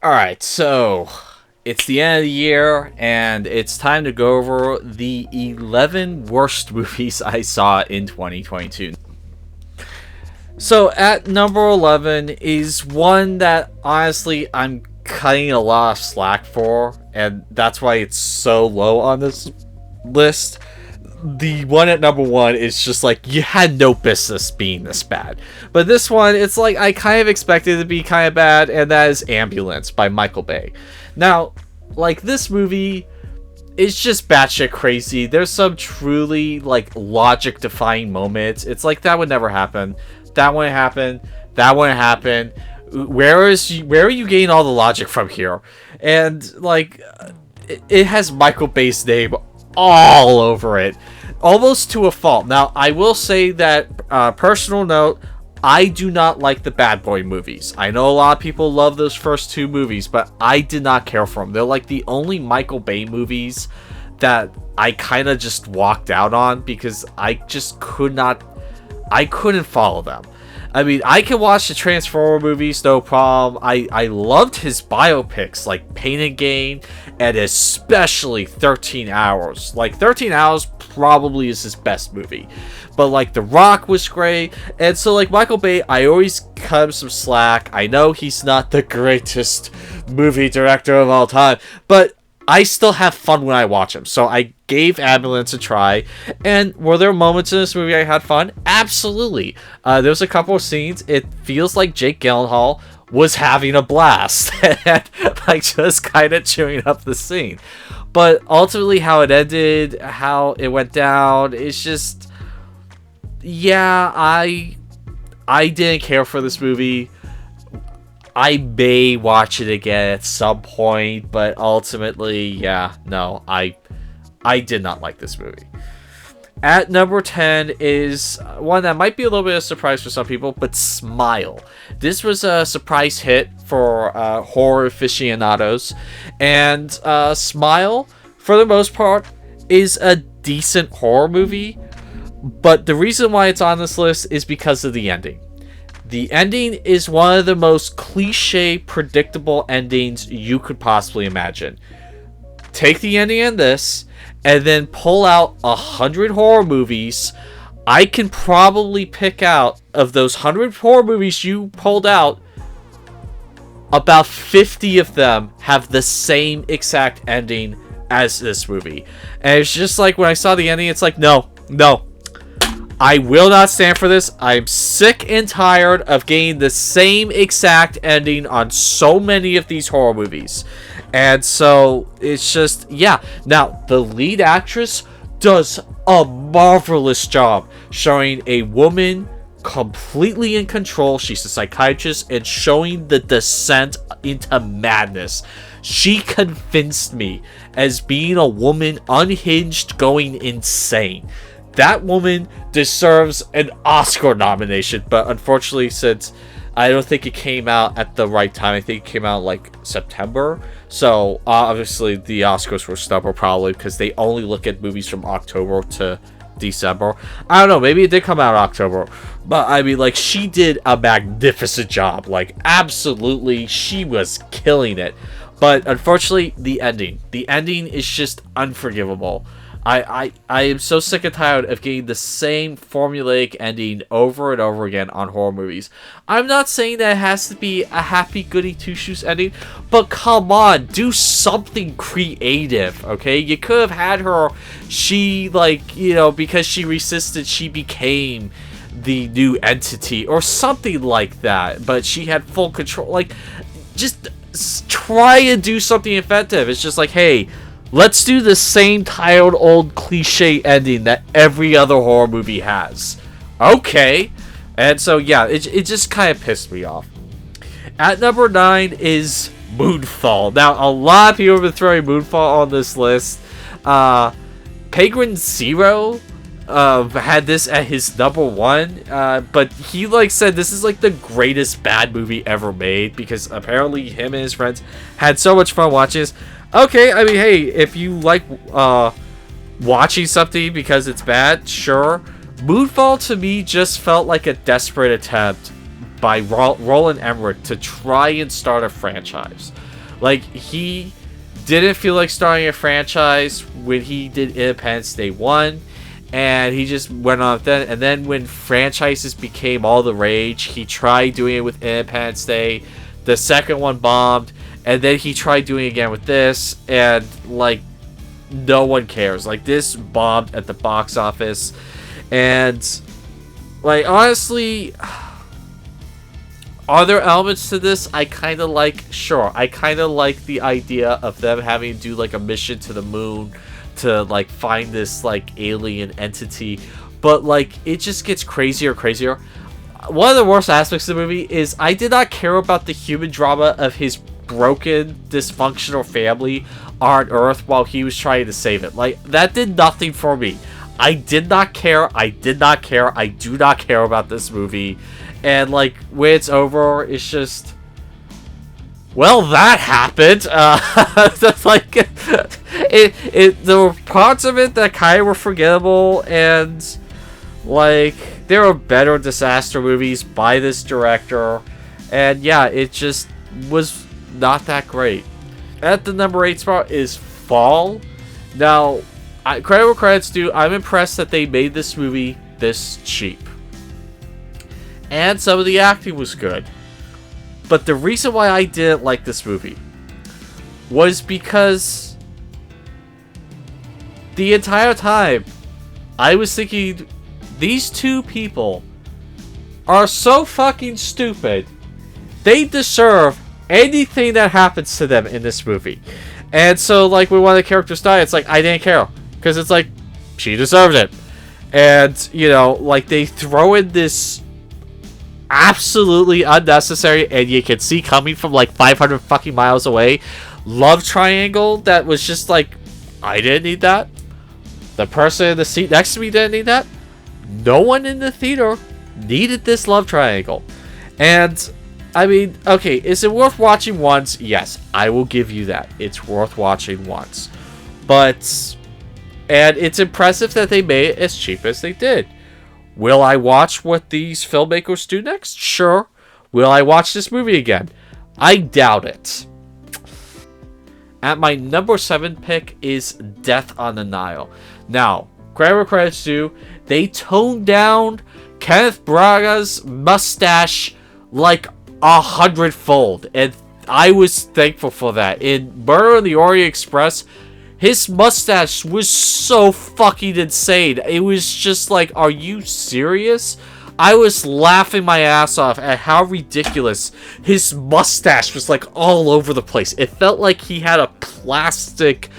All right, so it's the end of the year, and it's time to go over the 11 worst movies I saw in 2022. So, at number 11 is one that honestly I'm cutting a lot of slack for, and that's why it's so low on this list. The one at number one is just like, you had no business being this bad. But this one, it's like I kind of expected it to be kind of bad, and that is Ambulance by Michael Bay. Now, like, this movie is just batshit crazy. There's some truly like logic defying moments. It's like, that would never happen. That wouldn't happen. That wouldn't happen. Where are you getting all the logic from here? And like, it has Michael Bay's name all over it, almost to a fault. Now, I will say that, personal note, I do not like the Bad Boy movies. I know a lot of people love those first two movies, but I did not care for them. They're like the only Michael Bay movies that I kind of just walked out on because I just couldn't follow them. I mean, I can watch the Transformer movies, no problem. I loved his biopics, like Pain and Gain, and especially 13 Hours. Like, 13 Hours probably is his best movie. But, like, The Rock was great. And so, like, Michael Bay, I always cut him some slack. I know he's not the greatest movie director of all time, but I still have fun when I watch him. So I gave Ambulance a try. And were there moments in this movie I had fun? Absolutely. There's a couple of scenes. It feels like Jake Gyllenhaal was having a blast. And like, just kind of chewing up the scene. But ultimately, how it ended, how it went down, it's just... Yeah, I didn't care for this movie. I may watch it again at some point, but ultimately, yeah, no, I did not like this movie. At number 10 is one that might be a little bit of a surprise for some people, but Smile. This was a surprise hit for horror aficionados, and Smile, for the most part, is a decent horror movie, but the reason why it's on this list is because of the ending. The ending is one of the most cliche, predictable endings you could possibly imagine. Take the ending in this, and then pull out 100 horror movies. I can probably pick out, of those 100 horror movies you pulled out, about 50 of them have the same exact ending as this movie. And it's just like, when I saw the ending, it's like, no. I will not stand for this. I'm sick and tired of getting the same exact ending on so many of these horror movies. And so, it's just, yeah. Now, the lead actress does a marvelous job showing a woman completely in control. She's a psychiatrist, and showing the descent into madness. She convinced me as being a woman unhinged, going insane. That woman deserves an Oscar nomination, but unfortunately, since I don't think it came out at the right time, I think it came out like September, so obviously the Oscars were stubborn, probably because they only look at movies from October to December. I don't know, maybe it did come out in October, but I mean, like, she did a magnificent job. Like, absolutely, she was killing it. But unfortunately, the ending is just unforgivable. I am so sick and tired of getting the same formulaic ending over and over again on horror movies. I'm not saying that it has to be a happy goody two-shoes ending, but come on, do something creative, okay? You could have had her, she, like, you know, because she resisted, she became the new entity, or something like that, but she had full control. Like, just try and do something effective. It's just like, hey, let's do the same tired old cliche ending that every other horror movie has. Okay. And so, yeah, it just kind of pissed me off. At number 9 is Moonfall. Now, a lot of people have been throwing Moonfall on this list. Penguin Zero had this at his number 1, but he like said this is like the greatest bad movie ever made, because apparently him and his friends had so much fun watching this. Okay, I mean, hey, if you like watching something because it's bad, sure. Moonfall to me just felt like a desperate attempt by Roland Emmerich to try and start a franchise. Like, he didn't feel like starting a franchise when he did Independence Day 1, and he just went on with that. And then when franchises became all the rage, he tried doing it with Independence Day. The second one bombed, and then he tried doing it again with this, and, like, no one cares. Like, this bombed at the box office, and, like, honestly, are there elements to this I kind of like? Sure. I kind of like the idea of them having to do, like, a mission to the moon to, like, find this, like, alien entity. But, like, it just gets crazier and crazier. One of the worst aspects of the movie is I did not care about the human drama of his broken, dysfunctional family on Earth while he was trying to save it. Like, that did nothing for me. I did not care. I did not care. I do not care about this movie. And, like, when it's over, it's just, well, that happened. That's like, there were parts of it that kind of were forgettable, and, like, there were better disaster movies by this director, and yeah, it just was not that great. At the number 8 spot is Fall. Now, credit where credit's due, I'm impressed that they made this movie this cheap. And some of the acting was good. But the reason why I didn't like this movie was because the entire time I was thinking, these two people are so fucking stupid. They deserve anything that happens to them in this movie. And so, like, when one of the characters died, it's like, I didn't care. Because it's like, she deserved it. And, you know, like, they throw in this absolutely unnecessary, and you can see coming from, like, 500 fucking miles away, love triangle that was just like, I didn't need that. The person in the seat next to me didn't need that. No one in the theater needed this love triangle. And, I mean, okay, is it worth watching once? Yes, I will give you that. It's worth watching once. But, and it's impressive that they made it as cheap as they did. Will I watch what these filmmakers do next? Sure. Will I watch this movie again? I doubt it. At my number 7 pick is Death on the Nile. Now, credit where credit's due, they toned down Kenneth Branagh's mustache like 100-fold, and I was thankful for that. In Murder on the Orient Express, his mustache was so fucking insane. It was just like, are you serious? I was laughing my ass off at how ridiculous his mustache was, like, all over the place. It felt like he had a plastic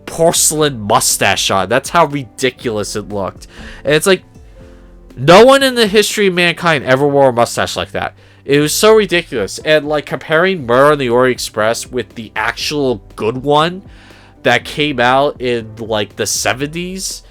porcelain mustache on. That's how ridiculous it looked. And it's like, no one in the history of mankind ever wore a mustache like that. It was so ridiculous. And, like, comparing Murder on the Orient Express with the actual good one that came out in, like, the 70s,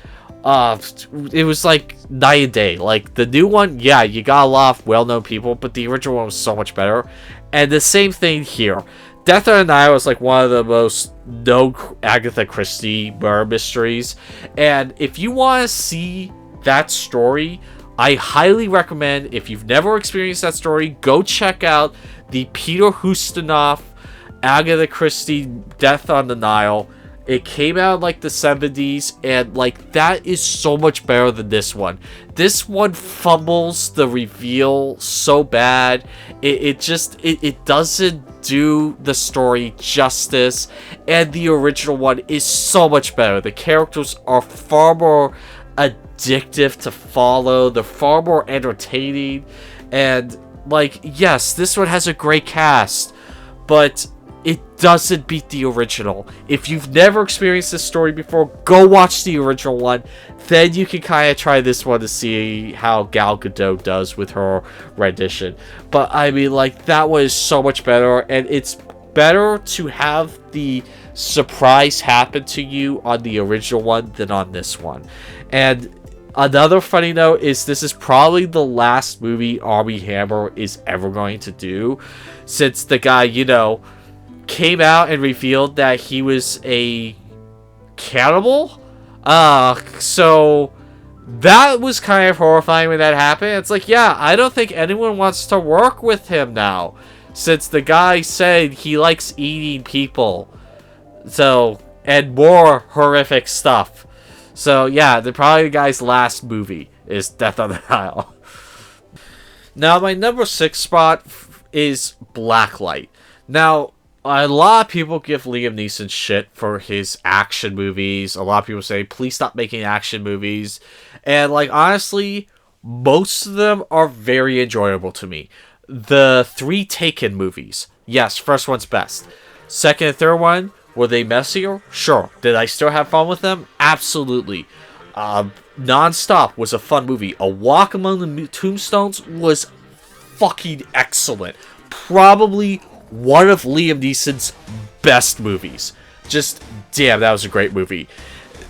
it was like night and day. Like, the new one, yeah, you got a lot of well-known people, but the original one was so much better. And the same thing here. Death on the Nile was like one of the most known Agatha Christie murder mysteries. And if you want to see that story, I highly recommend, if you've never experienced that story, go check out the Peter Ustinov Agatha Christie Death on the Nile. It came out in, like, the 70s, and, like, that is so much better than this one. This one fumbles the reveal so bad. It doesn't do the story justice, and the original one is so much better. The characters are far more addictive to follow. They're far more entertaining, and, like, yes, this one has a great cast, but it doesn't beat the original. If you've never experienced this story before, go watch the original one. Then you can kind of try this one to see how Gal Gadot does with her rendition. But, I mean, like, that one is so much better. And it's better to have the surprise happen to you on the original one than on this one. And another funny note is this is probably the last movie Armie Hammer is ever going to do. Since the guy, you know, came out and revealed that he was a cannibal. So That was kind of horrifying when that happened. It's like, yeah, I don't think anyone wants to work with him now, since the guy said he likes eating people. So, and more horrific stuff. So, yeah, probably the guy's last movie is Death on the Nile. Now, my number 6 spot is Blacklight. Now, a lot of people give Liam Neeson shit for his action movies. A lot of people say, please stop making action movies. And, like, honestly, most of them are very enjoyable to me. The 3 Taken movies. Yes, first one's best. Second and third one, were they messier? Sure. Did I still have fun with them? Absolutely. Non-Stop was a fun movie. A Walk Among the Tombstones was fucking excellent. Probably one of Liam Neeson's best movies. Just, damn, that was a great movie.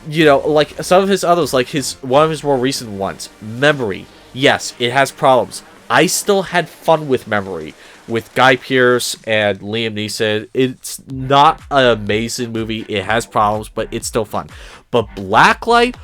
You know, like some of his others, like one of his more recent ones, Memory. Yes, it has problems. I still had fun with Memory, with Guy Pearce and Liam Neeson. It's not an amazing movie. It has problems, but it's still fun. But Blacklight,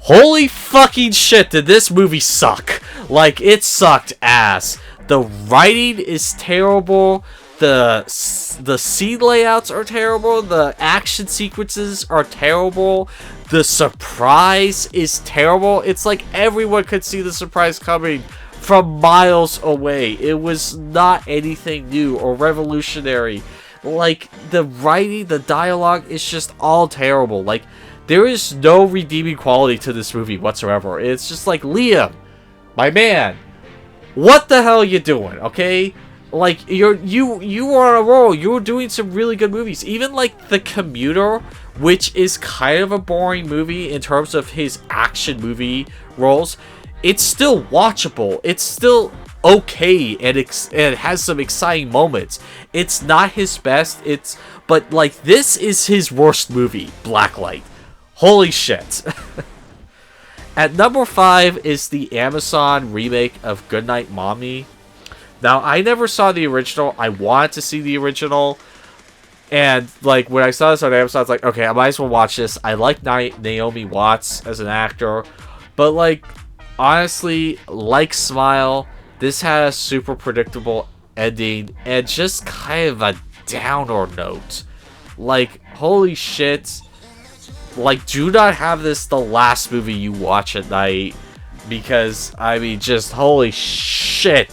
holy fucking shit, did this movie suck. Like, it sucked ass. The writing is terrible. The scene layouts are terrible. The action sequences are terrible. The surprise is terrible. It's like everyone could see the surprise coming from miles away. It was not anything new or revolutionary. Like, the writing, the dialogue is just all terrible. Like, there is no redeeming quality to this movie whatsoever. It's just like, Liam, my man, what the hell are you doing, okay? Like, you are on a roll. You're doing some really good movies. Even, like, The Commuter, which is kind of a boring movie in terms of his action movie roles, it's still watchable. It's still okay, and it has some exciting moments. It's not his best, but, like, this is his worst movie, Blacklight. Holy shit. At number 5 is the Amazon remake of Goodnight Mommy. Now, I never saw the original. I wanted to see the original. And, like, when I saw this on Amazon, I was like, okay, I might as well watch this. I like Naomi Watts as an actor. But, like, honestly, like Smile, this had a super predictable ending. And just kind of a downer note. Like, holy shit. Like, do not have this the last movie you watch at night. Because, I mean, just holy shit.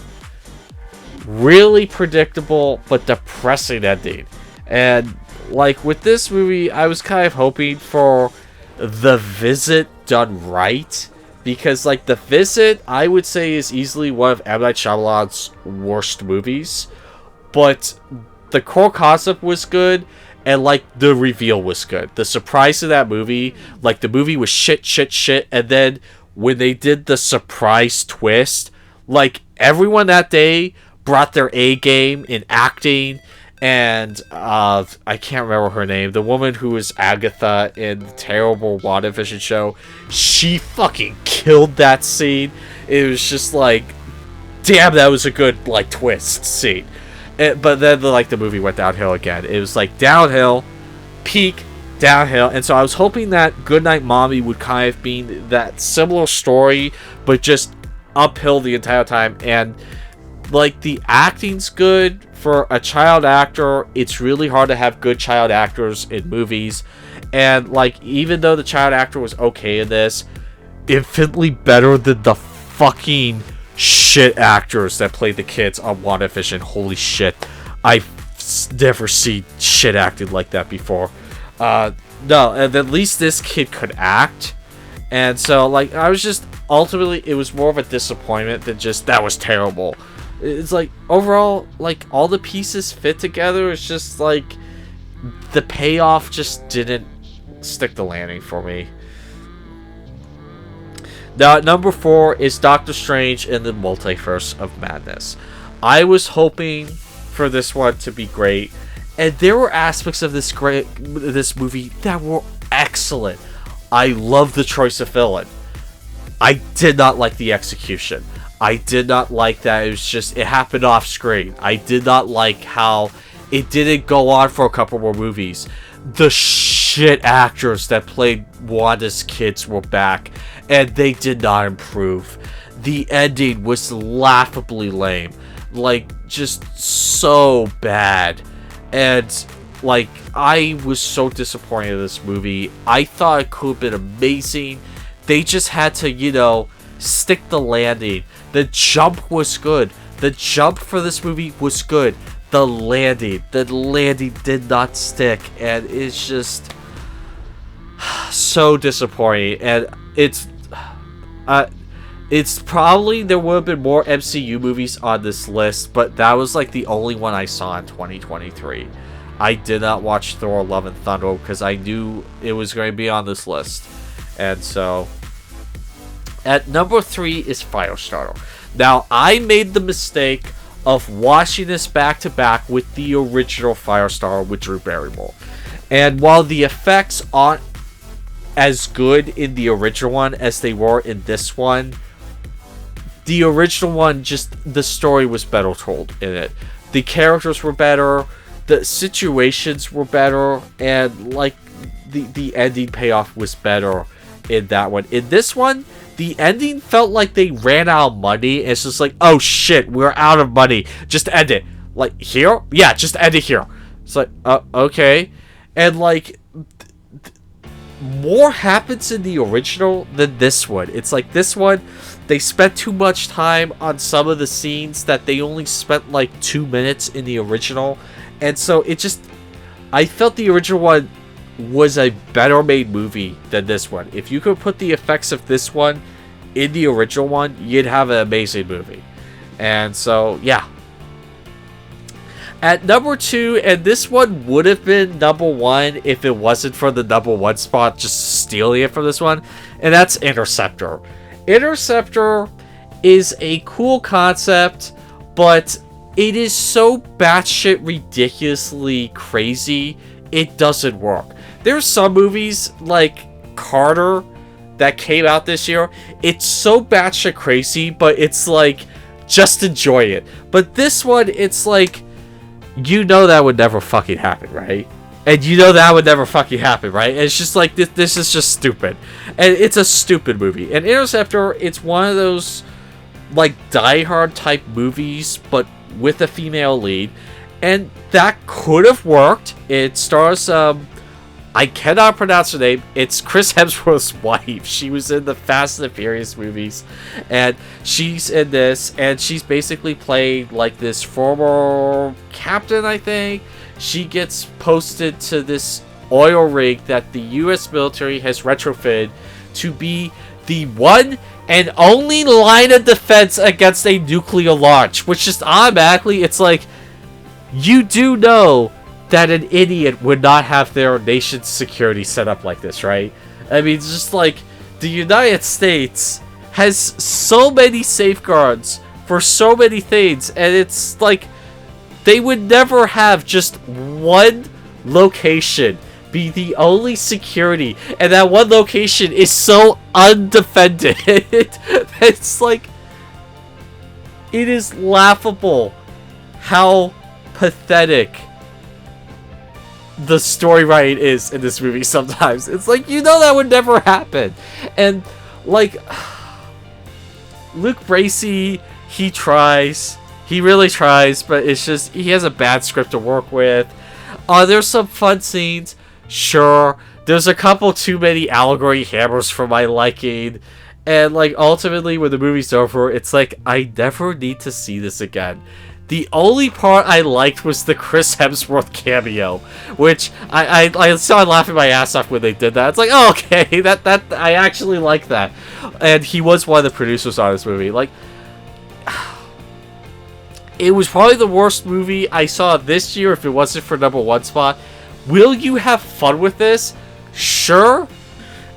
Really predictable, but depressing ending. And, like, with this movie, I was kind of hoping for The Visit done right. Because, like, The Visit, I would say, is easily one of M. Night Shyamalan's worst movies. But the core concept was good, and, like, the reveal was good. The surprise of that movie, like, the movie was shit, and then when they did the surprise twist, like, everyone that day brought their A game in acting, and I can't remember her name. The woman who was Agatha in the terrible WandaVision show, she fucking killed that scene. It was just like, damn, that was a good, like, twist scene. But then, like, the movie went downhill again. It was like downhill, peak, downhill. And so I was hoping that Goodnight Mommy would kind of be that similar story, but just uphill the entire time. And, like, the acting's good for a child actor. It's really hard to have good child actors in movies. And, like, even though the child actor was okay in this, infinitely better than the fucking shit actors that played the kids on WandaVision. Holy shit. I've never seen shit acted like that before. No, and at least this kid could act. And so, like, I was just, ultimately, it was more of a disappointment than just, that was terrible. It's like, overall, like, all the pieces fit together. It's just, like, the payoff just didn't stick the landing for me. Now, at number 4 is Doctor Strange in the Multiverse of Madness. I was hoping for this one to be great, and there were aspects of this movie that were excellent. I love the choice of villain. I did not like the execution. I did not like that it happened off screen. I did not like how it didn't go on for a couple more movies. The shit actors that played Wanda's kids were back, and they did not improve. The ending was laughably lame, like just so bad, and like I was so disappointed in this movie. I thought it could have been amazing. They just had to, stick the landing. The jump was good. The jump for this movie was good. The landing did not stick, and it's just so disappointing. And it's probably, there would have been more MCU movies on this list, but that was like the only one I saw in 2023. I did not watch Thor: Love and Thunder because I knew it was going to be on this list. And so, at number 3 is Firestarter. Now, I made the mistake of watching this back to back with the original Firestarter with Drew Barrymore. And while the effects aren't as good in the original one as they were in this one, the original one, just the story was better told in it. The characters were better, the situations were better, and like the ending payoff was better in that one. In this one, the ending felt like they ran out of money. It's just like, oh shit, we're out of money. Just end it. Like, here? Yeah, just end it here. It's like, okay. And like, more happens in the original than this one. It's like this one, they spent too much time on some of the scenes that they only spent like 2 minutes in the original. And so it just, I felt the original one was a better made movie than this one. If you could put the effects of this one in the original one, you'd have an amazing movie. And so, yeah. At number 2, and this one would have been number 1 if it wasn't for the number 1 spot just stealing it from this one, and that's Interceptor. Interceptor is a cool concept, but it is so batshit ridiculously crazy, it doesn't work. There's some movies like Carter that came out this year. It's so batshit crazy, but it's like, just enjoy it. But this one, it's like, that would never fucking happen, right? And that would never fucking happen, right? And it's just like, this is just stupid. And it's a stupid movie. And Interceptor, it's one of those like Die Hard type movies, but with a female lead. And that could have worked. It stars, I cannot pronounce her name. It's Chris Hemsworth's wife. She was in the Fast and the Furious movies. And she's in this. And she's basically played like this former captain, I think. She gets posted to this oil rig that the US military has retrofitted to be the one and only line of defense against a nuclear launch. Which just automatically, it's like, you do know that an idiot would not have their nation's security set up like this, right? I mean, it's just like, the United States has so many safeguards for so many things, and it's like, they would never have just one location be the only security, and that one location is so undefended. It's like, it is laughable how pathetic the story writing is in this movie sometimes. It's like, that would never happen. And like, Luke Bracey, he really tries, but it's just, he has a bad script to work with. There's some fun scenes, sure. There's a couple too many allegory hammers for my liking. And like, ultimately when the movie's over, it's like, I never need to see this again. The only part I liked was the Chris Hemsworth cameo, which I saw laughing my ass off when they did that. It's like, oh, okay, that I actually like that. And he was one of the producers on this movie. Like, it was probably the worst movie I saw this year if it wasn't for number 1 spot. Will you have fun with this? Sure.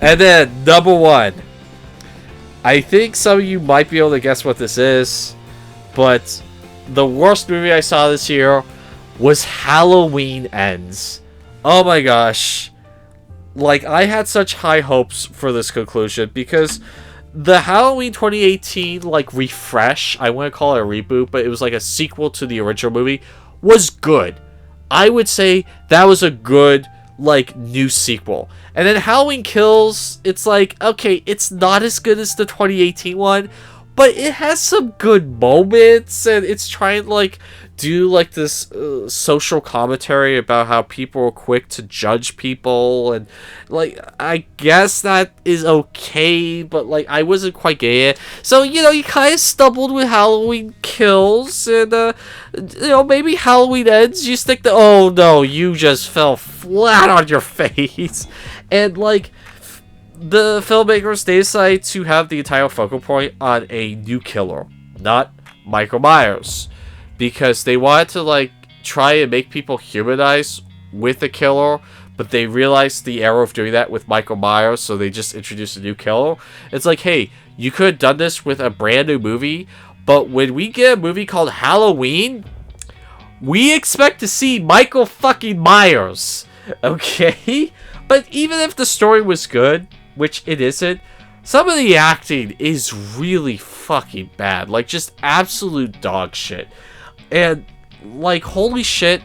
And then, number 1. I think some of you might be able to guess what this is, but the worst movie I saw this year was Halloween Ends. Oh my gosh. Like, I had such high hopes for this conclusion because the Halloween 2018, like, refresh, I wouldn't call it a reboot, but it was like a sequel to the original movie, was good. I would say that was a good, like new sequel. And then Halloween Kills, it's like, okay, it's not as good as the 2018 one, but it has some good moments, and it's trying to like do like this social commentary about how people are quick to judge people, and like I guess that is okay, but like I wasn't quite getting it. So you kind of stumbled with Halloween Kills, and maybe Halloween Ends. You stick the oh no, you just fell flat on your face, and like the filmmakers, they decided to have the entire focal point on a new killer, not Michael Myers, because they wanted to like try and make people humanize with the killer, but they realized the error of doing that with Michael Myers, so they just introduced a new killer. It's like, hey, you could have done this with a brand new movie, but when we get a movie called Halloween, we expect to see Michael fucking Myers, okay? But even if the story was good, which it isn't, some of the acting is really fucking bad. Like, just absolute dog shit. And, like, holy shit,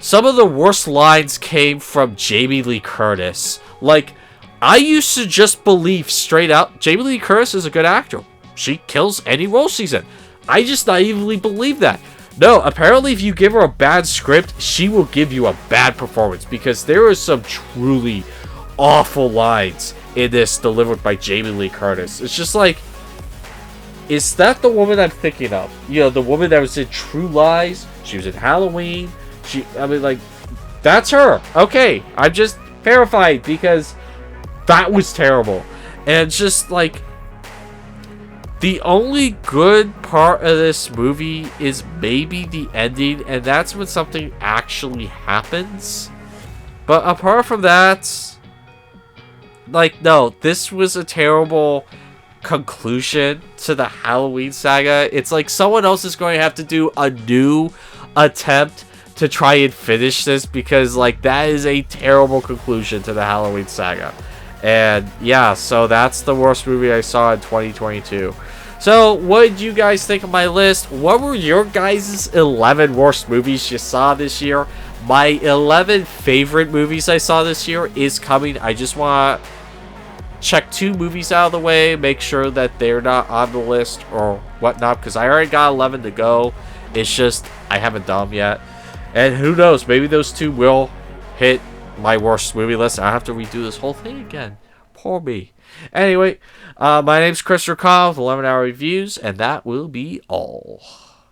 some of the worst lines came from Jamie Lee Curtis. Like, I used to just believe straight out, Jamie Lee Curtis is a good actor. She kills any role she's in. I just naively believe that. No, apparently if you give her a bad script, she will give you a bad performance, because there are some truly awful lines in this delivered by Jamie Lee Curtis. It's just like, is that the woman I'm thinking of? The woman that was in True Lies. She was in Halloween. That's her. Okay, I'm just terrified because that was terrible. And it's just like, the only good part of this movie is maybe the ending, and that's when something actually happens. But apart from that, like, no, this was a terrible conclusion to the Halloween saga. It's like someone else is going to have to do a new attempt to try and finish this, because like that is a terrible conclusion to the Halloween saga. And yeah, so that's the worst movie I saw in 2022. So what did you guys think of my list? What were your guys' 11 worst movies you saw this year? My 11 favorite movies I saw this year is coming. I just want to check 2 movies out of the way, make sure that they're not on the list or whatnot, because I already got 11 to go. It's just I haven't done them yet, and who knows, maybe those 2 will hit my worst movie list. I have to redo this whole thing again. Poor me. Anyway, my name's Chris Rakov with 11 Hour Reviews, and that will be all.